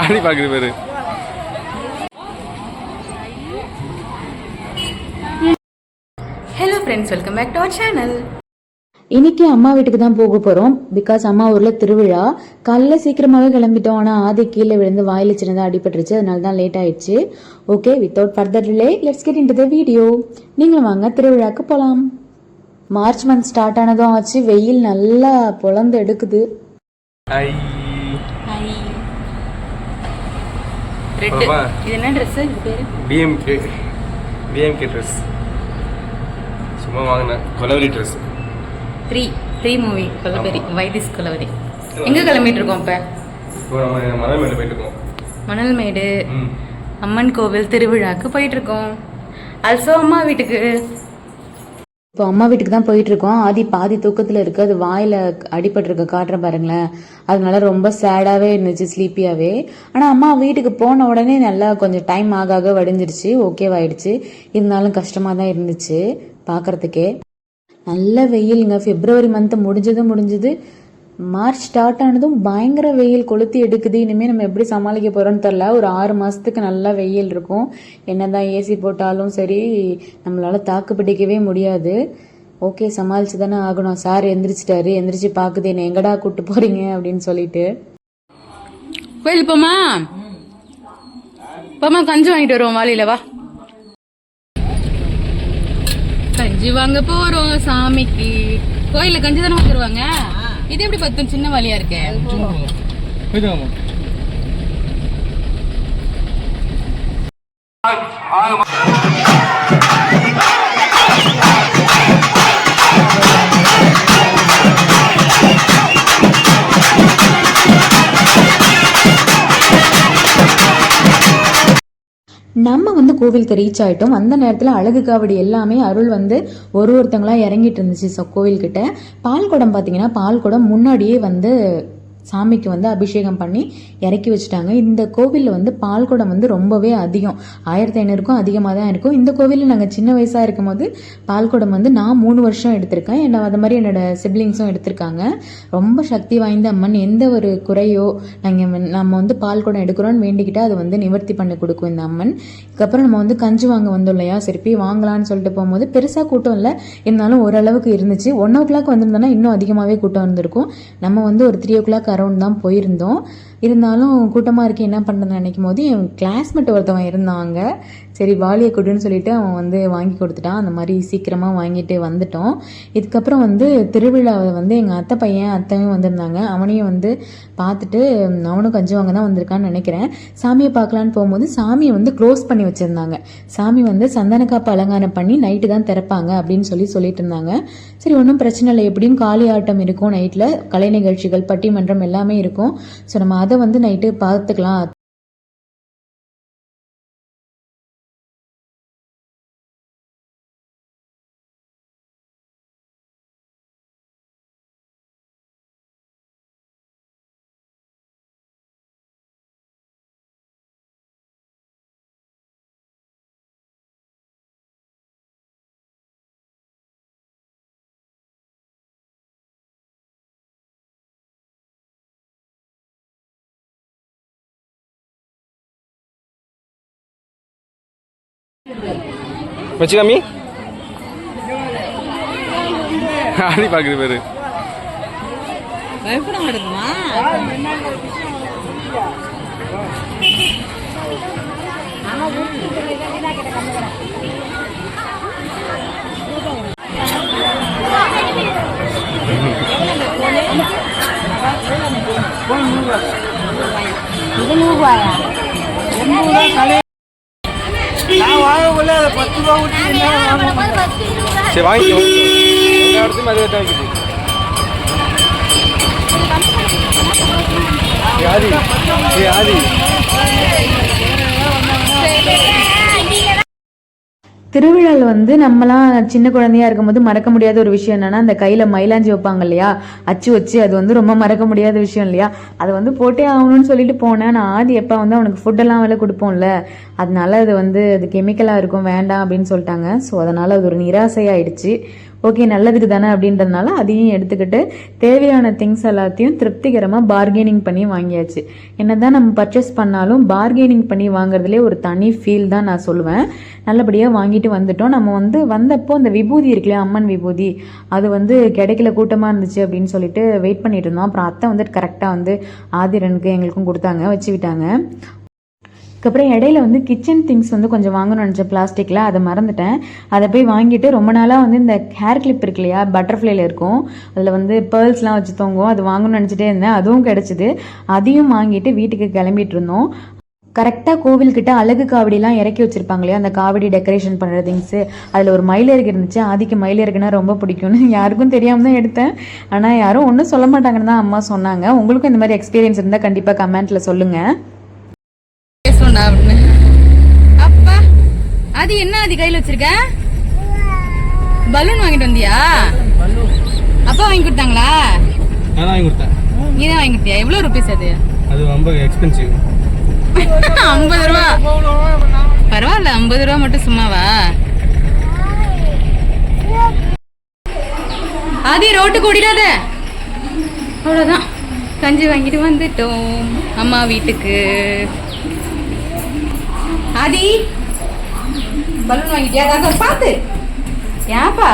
ஆடி பாக்குது பேரு. Hello friends, welcome back to our channel. இன்னைக்கு அம்மா வீட்டுக்கு தான் போக போறோம். பிகாஸ் அம்மா ஊர்ல திருவிழா. காலைல சீக்கிரமாவே கிளம்பிட்டோம். ஆனா ஆதி கீழே விழுந்து வாயில சின்னதா அடிபட்டுருச்சு. அதனால தான் லேட் ஆயிடுச்சு. Okay, without further delay let's get into the video. நீங்களும் வாங்க திருவிழாக்கு போலாம். மார்ச் மந்த் ஸ்டார்ட் ஆனதும் ஆச்சு. வெயில் நல்லா பொழந்து எடுக்குது. இது என்ன ட்ரெஸ்? இது பேரு பிஎம்கே ட்ரெஸ். சும்மா வாங்கின Kolaveri dress. Three movie Kolaveri, why this Kolaveri. எங்க கிளம்பிட்டு இருக்கோம் இப்ப? மணல்மேடு போயிட்டு இருக்கோம். மணல்மேடு அம்மன் கோவில் திருவிழாக்கு போயிட்டு இருக்கோம். ஆல்சோ அம்மா வீட்டுக்கு. இப்போ அம்மா வீட்டுக்கு தான் போயிட்டு இருக்கோம். ஆதி பாதி தூக்கத்துல இருக்கு. அது வாயில அடிபட்டிருக்க காட்டுறேன் பாருங்களேன். அதனால ரொம்ப சேடாவே இருந்துச்சு, ஸ்லீப்பியாவே. ஆனா அம்மா வீட்டுக்கு போன உடனே நல்லா கொஞ்சம் டைம் ஆக வடிஞ்சிருச்சு, ஓகேவாயிடுச்சு. இருந்தாலும் கஷ்டமா தான் இருந்துச்சு பாக்குறதுக்கே. நல்ல வெயிலுங்க. பிப்ரவரி மந்த் முடிஞ்சது. மார்ச் ஸ்டார்ட் ஆனதும் பயங்கர வெயில் கொளுத்தி எடுக்குது. இனிமேல் நம்ம எப்படி சமாளிக்க போறோம்னு தெரில. ஒரு 6 மாசத்துக்கு நல்லா வெயில் இருக்கும். என்னதான் ஏசி போட்டாலும் சரி, நம்மளால தாக்கு பிடிக்கவே முடியாது. ஓகே, சமாளிச்சு தானே ஆகணும். சார் எந்திரிச்சிட்டாரு. எந்திரிச்சு பாக்குது என்ன, எங்கடா கூட்டு போறீங்க அப்படின்னு சொல்லிட்டு. கோயில் போமா கஞ்சி வாங்கிட்டு வருவோம். வாளியில வா, கஞ்சி வாங்க போறோம் சாமிக்கு. கோயில கஞ்சி தானே வந்துருவாங்க. இது எப்படி பத்தும் சின்ன வாலியா இருக்கு. நம்ம கோவிலுக்கு ரீச் ஆயிட்டோம். அந்த நேரத்துல அழகு காவடி எல்லாமே அருள் ஒருத்தங்களா இறங்கிட்டு இருந்துச்சு கோவில்கிட்ட. பால் குடம் பாத்தீங்கன்னா, பால் குடம் முன்னாடியே சாமிக்கு அபிஷேகம் பண்ணி இறக்கி வச்சுட்டாங்க. இந்த கோவிலில் பால் குடம் ரொம்பவே அதிகம், 1500க்கும் அதிகமாக தான் இருக்கும். இந்த கோவிலில் நாங்கள் சின்ன வயசாக இருக்கும் போது பால் குடம் நான் 3 வருஷம் எடுத்திருக்கேன். அது மாதிரி என்னோட சிப்ளிங்ஸும் எடுத்திருக்காங்க. ரொம்ப சக்தி வாய்ந்த அம்மன். எந்த ஒரு குறையோ நம்ம பால் குடம் எடுக்கிறோன்னு வேண்டிக்கிட்டு அது நிவர்த்தி பண்ணி கொடுக்கும் இந்த அம்மன். இதுக்கப்புறம் நம்ம கஞ்சி வாங்க வந்தோம் இல்லையா, சரி போய் வாங்கலான்னு சொல்லிட்டு போகும்போது பெருசாக கூட்டம் இல்லை, இருந்தாலும் ஓரளவுக்கு இருந்துச்சு. 1 o'clock வந்திருந்தோன்னா இன்னும் அதிகமாகவே கூட்டம் இருந்திருக்கும். நம்ம ஒரு 3 o'clock அரௌண்ட் தான் போயிருந்தோம். இருந்தாலும் கூட்டமாக இருக்கு, என்ன பண்ணுறதுன்னு நினைக்கும் போது என் கிளாஸ்மேட் ஒருத்தவன் இருந்தாங்க. சரி வாலியை கொடுன்னு சொல்லிட்டு அவன் வாங்கி கொடுத்துட்டான். அந்த மாதிரி சீக்கிரமாக வாங்கிட்டு வந்துட்டோம். இதுக்கப்புறம் திருவிழாவை எங்கள் அத்தை பையன் அத்தையும் வந்திருந்தாங்க. அவனையும் பார்த்துட்டு அவனும் கஞ்சி வாங்க தான் வந்திருக்கான்னு நினைக்கிறேன். சாமியை பார்க்கலான்னு போகும்போது சாமியை க்ளோஸ் பண்ணி வச்சுருந்தாங்க. சாமி சந்தன காப்பு அலங்காரம் பண்ணி நைட்டு தான் திறப்பாங்க அப்படின்னு சொல்லிட்டு இருந்தாங்க. சரி ஒன்றும் பிரச்சனை இல்லை, எப்படியும் காளி ஆட்டம் இருக்கும் நைட்டில், கலை நிகழ்ச்சிகள், பட்டிமன்றம் எல்லாமே இருக்கும். ஸோ நம்ம அதை நைட்டு பார்த்துக்கலாம். வச்சுக்காமி ஆடி பாக்குது பேரு. பயப்படம் எடுக்குமா? சரி வாங்கிக்கோ, எல்லா இடத்தையும் அதே தான் இருக்குது. ஆதி திருவிழாவில் நம்மலாம் சின்ன குழந்தையா இருக்கும்போது மறக்க முடியாத ஒரு விஷயம் என்னன்னா, அந்த கையில மயிலாஞ்சி வைப்பாங்க இல்லையா, அச்சு வச்சு, அது ரொம்ப மறக்க முடியாத விஷயம் இல்லையா. அது போட்டே ஆகணும்னு சொல்லிட்டு போனேன். நான் ஆதி எப்போ அவனுக்கு ஃபுட்டெல்லாம் வேலை கொடுப்போம்ல, அதனால அது அது கெமிக்கலாக இருக்கும், வேண்டாம் அப்படின்னு சொல்லிட்டாங்க. ஸோ அதனால அது ஒரு நிராசையாயிடுச்சு. ஓகே நல்லதுக்கு தானே அப்படின்றதுனால அதையும் எடுத்துக்கிட்டு தேவையான திங்ஸ் எல்லாத்தையும் திருப்திகரமாக பார்கெனிங் பண்ணி வாங்கியாச்சு. என்னதான் நம்ம பர்ச்சேஸ் பண்ணாலும் பார்கெனிங் பண்ணி வாங்குறதுலே ஒரு தனி ஃபீல் தான் நான் சொல்லுவேன். நல்லபடியாக வாங்கிட்டு வந்துட்டோம். நம்ம வந்தப்போ அந்த விபூதி இருக்குல்லையா, அம்மன் விபூதி, அது கிடைக்கல, கூட்டமாக இருந்துச்சு அப்படின்னு சொல்லிட்டு வெயிட் பண்ணிட்டு இருந்தோம். அப்புறம் அத்தை கரெக்டாக ஆதிரனுக்கு எங்களுக்கும் கொடுத்தாங்க, வச்சு விட்டாங்க. அதுக்கப்புறம் இடையில கிச்சன் திங்ஸ் கொஞ்சம் வாங்கணும்னு நினச்சேன் பிளாஸ்டிக்கில், அதை மறந்துட்டேன். அதை போய் வாங்கிட்டு ரொம்ப நாளாக இந்த ஹேர் கிளிப் இருக்கு இல்லையா, பட்டர்ஃப்ளைல இருக்கும், அதில் பேர்ல்ஸ்லாம் வச்சு தொங்கும், அது வாங்கணும்னு நினச்சிட்டே இருந்தேன். அதுவும் கிடச்சிது. அதையும் வாங்கிட்டு வீட்டுக்கு கிளம்பிட்டு இருந்தோம். கரெக்டாக கோவில்கிட்ட அழகு காவடிலாம் இறக்கி வச்சுருப்பாங்க இல்லையா, அந்த காவடி டெக்கரேஷன் பண்ணுற திங்ஸு, அதில் ஒரு மயிலிறகு இருந்துச்சு. ஆதிக்கு மயிலிறகுனா ரொம்ப பிடிக்கும்னு யாருக்கும் தெரியாமல் தான் எடுத்தேன். ஆனால் யாரும் ஒன்றும் சொல்ல மாட்டாங்கன்னு தான் அம்மா சொன்னாங்க. உங்களுக்கும் இந்த மாதிரி எக்ஸ்பீரியன்ஸ் இருந்தால் கண்டிப்பாக கமெண்ட்டில் சொல்லுங்கள். அப்பா அது என்ன அது கையில் வச்சிருக்க? பலூன் வாங்கிட்டு வந்தியா? அப்பா வாங்கி கொடுத்தாங்களா? நான் வாங்கி கொடுத்தேன். நீ தான் வாங்கி கொடுத்தியா? எவ்வளோ ருபீஸ் அது? அது ரொம்ப எக்ஸ்பென்சிவ். 50 ரூபா. பரவாயில்ல, 50 ரூபா மட்டும் சும்மாவா? ஆதி ரோட்டுக்கு ஓடிடாத. அவ்வளோதான், கஞ்சி வாங்கிட்டு வந்துட்டோம் அம்மா வீட்டுக்கு. ஆதி பலூன் வாங்கிட்டியா? பார்த்து ஏப்பா